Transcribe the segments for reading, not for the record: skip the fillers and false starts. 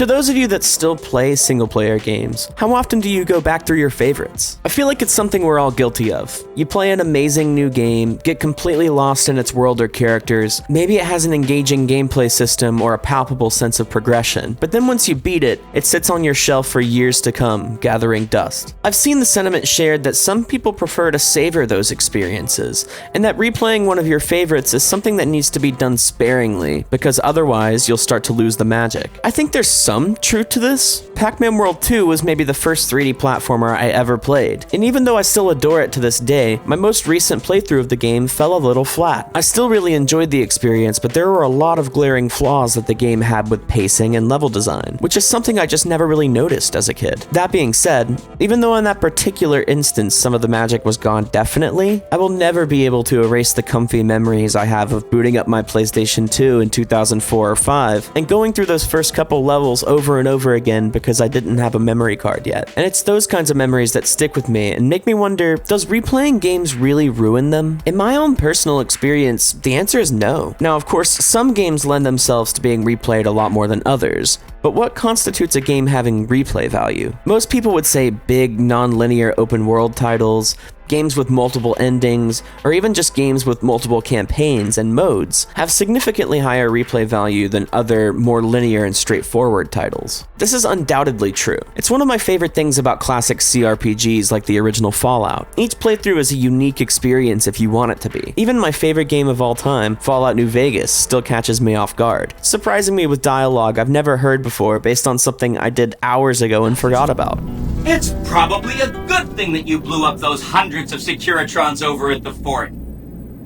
To those of you that still play single-player games, how often do you go back through your favorites? I feel like it's something we're all guilty of. You play an amazing new game, get completely lost in its world or characters, maybe it has an engaging gameplay system or a palpable sense of progression, but then once you beat it, it sits on your shelf for years to come, gathering dust. I've seen the sentiment shared that some people prefer to savor those experiences, and that replaying one of your favorites is something that needs to be done sparingly, because otherwise you'll start to lose the magic. I think there's some truth to this. Pac-Man World 2 was maybe the first 3D platformer I ever played, and even though I still adore it to this day, my most recent playthrough of the game fell a little flat. I still really enjoyed the experience, but there were a lot of glaring flaws that the game had with pacing and level design, which is something I just never really noticed as a kid. That being said, even though in that particular instance some of the magic was gone definitely, I will never be able to erase the comfy memories I have of booting up my PlayStation 2 in 2004 or 5 and going through those first couple levels over and over again because I didn't have a memory card yet. And it's those kinds of memories that stick with me and make me wonder, does replaying games really ruin them? In my own personal experience, the answer is no. Now, of course, some games lend themselves to being replayed a lot more than others, but what constitutes a game having replay value? Most people would say big, non-linear open world titles, games with multiple endings, or even just games with multiple campaigns and modes have significantly higher replay value than other, more linear and straightforward titles. This is undoubtedly true. It's one of my favorite things about classic CRPGs like the original Fallout. Each playthrough is a unique experience if you want it to be. Even my favorite game of all time, Fallout New Vegas, still catches me off guard, surprising me with dialogue I've never heard before based on something I did hours ago and forgot about. It's probably a good thing that you blew up those hundreds of Securitrons over at the fort.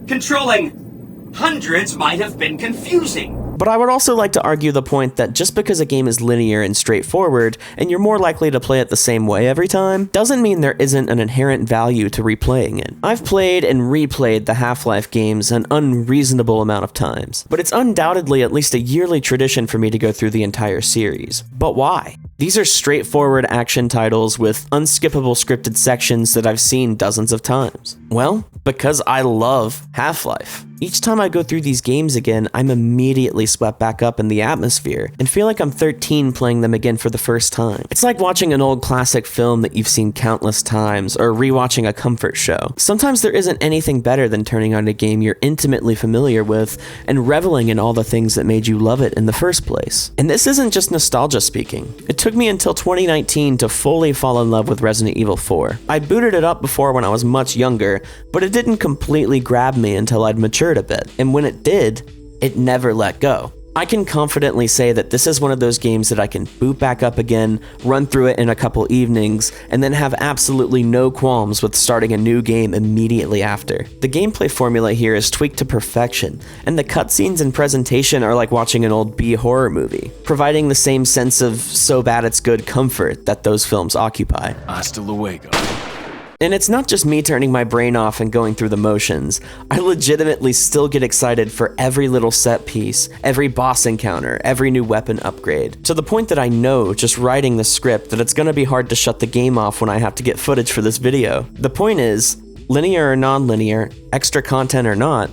Controlling hundreds might have been confusing. But I would also like to argue the point that just because a game is linear and straightforward, and you're more likely to play it the same way every time, doesn't mean there isn't an inherent value to replaying it. I've played and replayed the Half-Life games an unreasonable amount of times, but it's undoubtedly at least a yearly tradition for me to go through the entire series. But why? These are straightforward action titles with unskippable scripted sections that I've seen dozens of times. Well, because I love Half-Life. Each time I go through these games again, I'm immediately swept back up in the atmosphere and feel like I'm 13 playing them again for the first time. It's like watching an old classic film that you've seen countless times or rewatching a comfort show. Sometimes there isn't anything better than turning on a game you're intimately familiar with and reveling in all the things that made you love it in the first place. And this isn't just nostalgia speaking. It took me until 2019 to fully fall in love with Resident Evil 4. I booted it up before when I was much younger, but it didn't completely grab me until I'd matured a bit, and when it did, it never let go. I can confidently say that this is one of those games that I can boot back up again, run through it in a couple evenings, and then have absolutely no qualms with starting a new game immediately after. The gameplay formula here is tweaked to perfection, and the cutscenes and presentation are like watching an old B-horror movie, providing the same sense of so bad it's good comfort that those films occupy. Hasta luego. And it's not just me turning my brain off and going through the motions. I legitimately still get excited for every little set piece, every boss encounter, every new weapon upgrade, to the point that I know, just writing the script, that it's gonna be hard to shut the game off when I have to get footage for this video. The point is, linear or non-linear, extra content or not,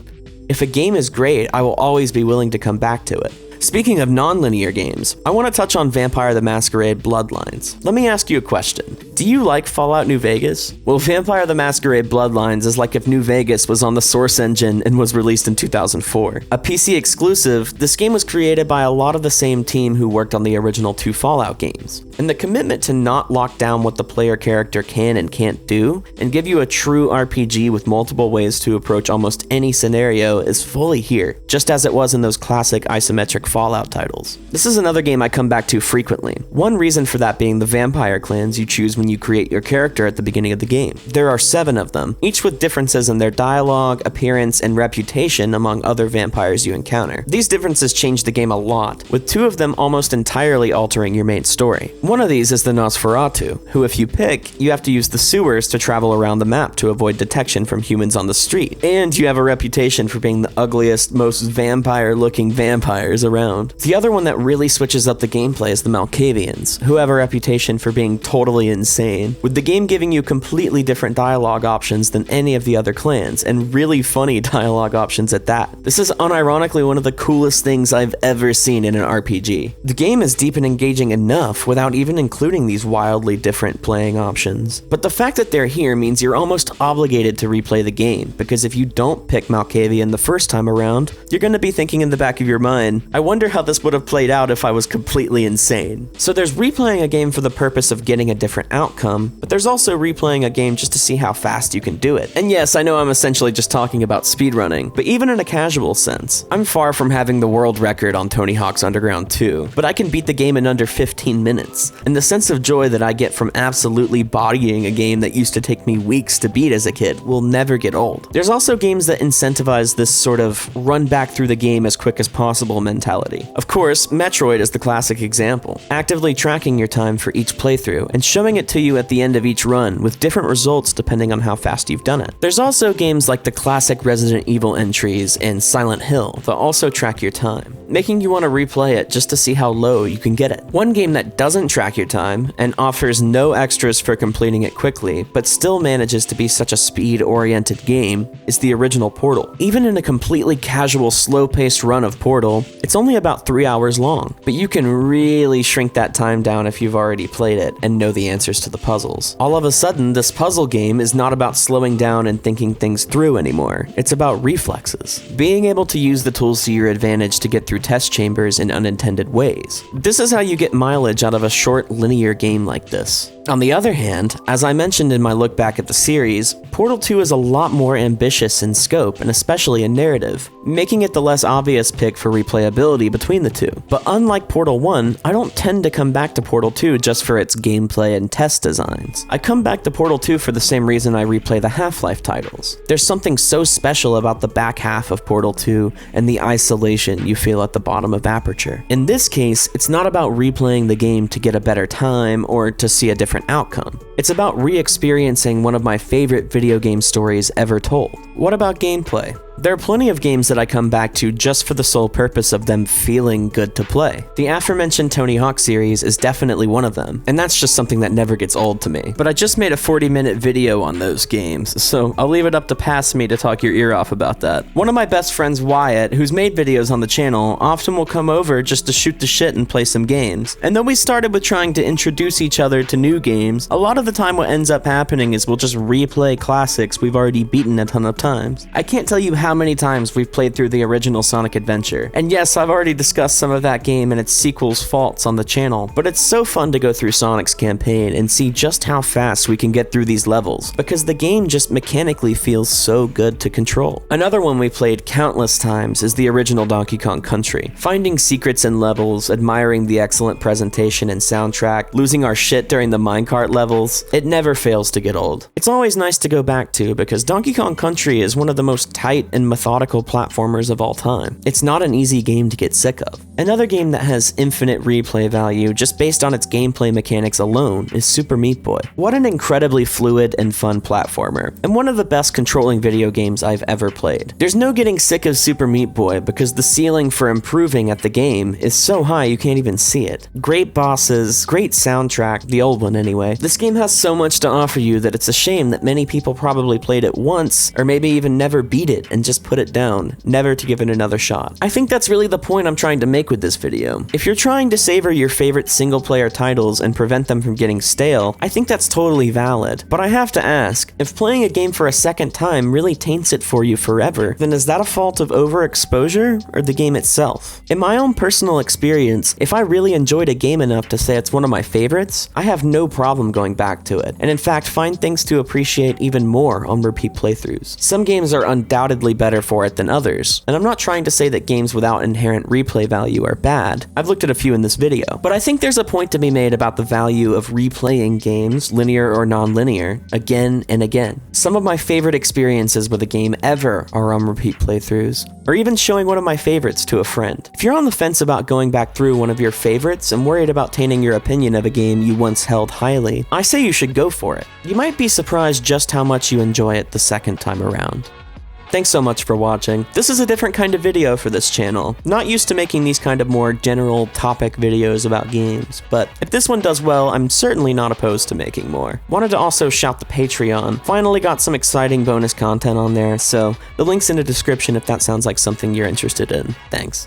if a game is great, I will always be willing to come back to it. Speaking of non-linear games, I want to touch on Vampire the Masquerade Bloodlines. Let me ask you a question. Do you like Fallout New Vegas? Well, Vampire the Masquerade Bloodlines is like if New Vegas was on the Source engine and was released in 2004. A PC exclusive, this game was created by a lot of the same team who worked on the original 2 Fallout games. And the commitment to not lock down what the player character can and can't do, and give you a true RPG with multiple ways to approach almost any scenario is fully here, just as it was in those classic isometric Fallout titles. This is another game I come back to frequently. One reason for that being the vampire clans you choose when you create your character at the beginning of the game. There are 7 of them, each with differences in their dialogue, appearance, and reputation among other vampires you encounter. These differences change the game a lot, with 2 of them almost entirely altering your main story. One of these is the Nosferatu, who if you pick, you have to use the sewers to travel around the map to avoid detection from humans on the street. And you have a reputation for being the ugliest, most vampire-looking vampires around. The other one that really switches up the gameplay is the Malkavians, who have a reputation for being totally insane insane, with the game giving you completely different dialogue options than any of the other clans, and really funny dialogue options at that. This is unironically one of the coolest things I've ever seen in an RPG. The game is deep and engaging enough without even including these wildly different playing options. But the fact that they're here means you're almost obligated to replay the game, because if you don't pick Malkavian the first time around, you're going to be thinking in the back of your mind, I wonder how this would have played out if I was completely insane. So there's replaying a game for the purpose of getting a different outcome, but there's also replaying a game just to see how fast you can do it. And yes, I know I'm essentially just talking about speedrunning, but even in a casual sense, I'm far from having the world record on Tony Hawk's Underground 2, but I can beat the game in under 15 minutes, and the sense of joy that I get from absolutely bodying a game that used to take me weeks to beat as a kid will never get old. There's also games that incentivize this sort of run back through the game as quick as possible mentality. Of course, Metroid is the classic example, actively tracking your time for each playthrough and showing it to you at the end of each run with different results depending on how fast you've done it. There's also games like the classic Resident Evil entries and Silent Hill that also track your time, making you want to replay it just to see how low you can get it. One game that doesn't track your time and offers no extras for completing it quickly, but still manages to be such a speed-oriented game is the original Portal. Even in a completely casual, slow-paced run of Portal, it's only about 3 hours long, but you can really shrink that time down if you've already played it and know the answers to the puzzles. All of a sudden, this puzzle game is not about slowing down and thinking things through anymore. It's about reflexes. Being able to use the tools to your advantage to get through test chambers in unintended ways. This is how you get mileage out of a short, linear game like this. On the other hand, as I mentioned in my look back at the series, Portal 2 is a lot more ambitious in scope and especially in narrative, making it the less obvious pick for replayability between the two. But unlike Portal 1, I don't tend to come back to Portal 2 just for its gameplay and test designs. I come back to Portal 2 for the same reason I replay the Half-Life titles. There's something so special about the back half of Portal 2 and the isolation you feel at the bottom of Aperture. In this case, it's not about replaying the game to get a better time or to see a different outcome. It's about re-experiencing one of my favorite video game stories ever told. What about gameplay? There are plenty of games that I come back to just for the sole purpose of them feeling good to play. The aforementioned Tony Hawk series is definitely one of them, and that's just something that never gets old to me. But I just made a 40-minute video on those games, so I'll leave it up to past me to talk your ear off about that. One of my best friends, Wyatt, who's made videos on the channel, often will come over just to shoot the shit and play some games. And though we started with trying to introduce each other to new games, a lot of the time what ends up happening is we'll just replay classics we've already beaten a ton of times. I can't tell you how many times we've played through the original Sonic Adventure. And yes, I've already discussed some of that game and its sequel's faults on the channel, but it's so fun to go through Sonic's campaign and see just how fast we can get through these levels, because the game just mechanically feels so good to control. Another one we played countless times is the original Donkey Kong Country. Finding secrets in levels, admiring the excellent presentation and soundtrack, losing our shit during the minecart levels, it never fails to get old. It's always nice to go back to, because Donkey Kong Country is one of the most tight and methodical platformers of all time. It's not an easy game to get sick of. Another game that has infinite replay value just based on its gameplay mechanics alone is Super Meat Boy. What an incredibly fluid and fun platformer, and one of the best controlling video games I've ever played. There's no getting sick of Super Meat Boy because the ceiling for improving at the game is so high you can't even see it. Great bosses, great soundtrack, the old one anyway. This game has so much to offer you that it's a shame that many people probably played it once, or maybe even never beat it and just put it down, never to give it another shot. I think that's really the point I'm trying to make with this video. If you're trying to savor your favorite single-player titles and prevent them from getting stale, I think that's totally valid. But I have to ask, if playing a game for a second time really taints it for you forever, then is that a fault of overexposure or the game itself? In my own personal experience, if I really enjoyed a game enough to say it's one of my favorites, I have no problem going back to it, and in fact find things to appreciate even more on repeat playthroughs. Some games are undoubtedly better for it than others, and I'm not trying to say that games without inherent replay value are bad. I've looked at a few in this video, but I think there's a point to be made about the value of replaying games, linear or non-linear, again and again. Some of my favorite experiences with a game ever are on repeat playthroughs, or even showing one of my favorites to a friend. If you're on the fence about going back through one of your favorites and worried about tainting your opinion of a game you once held highly, I say you should go for it. You might be surprised just how much you enjoy it the second time around. Thanks so much for watching. This is a different kind of video for this channel. Not used to making these kind of more general topic videos about games, but if this one does well, I'm certainly not opposed to making more. Wanted to also shout the Patreon. Finally got some exciting bonus content on there, so the link's in the description if that sounds like something you're interested in. Thanks.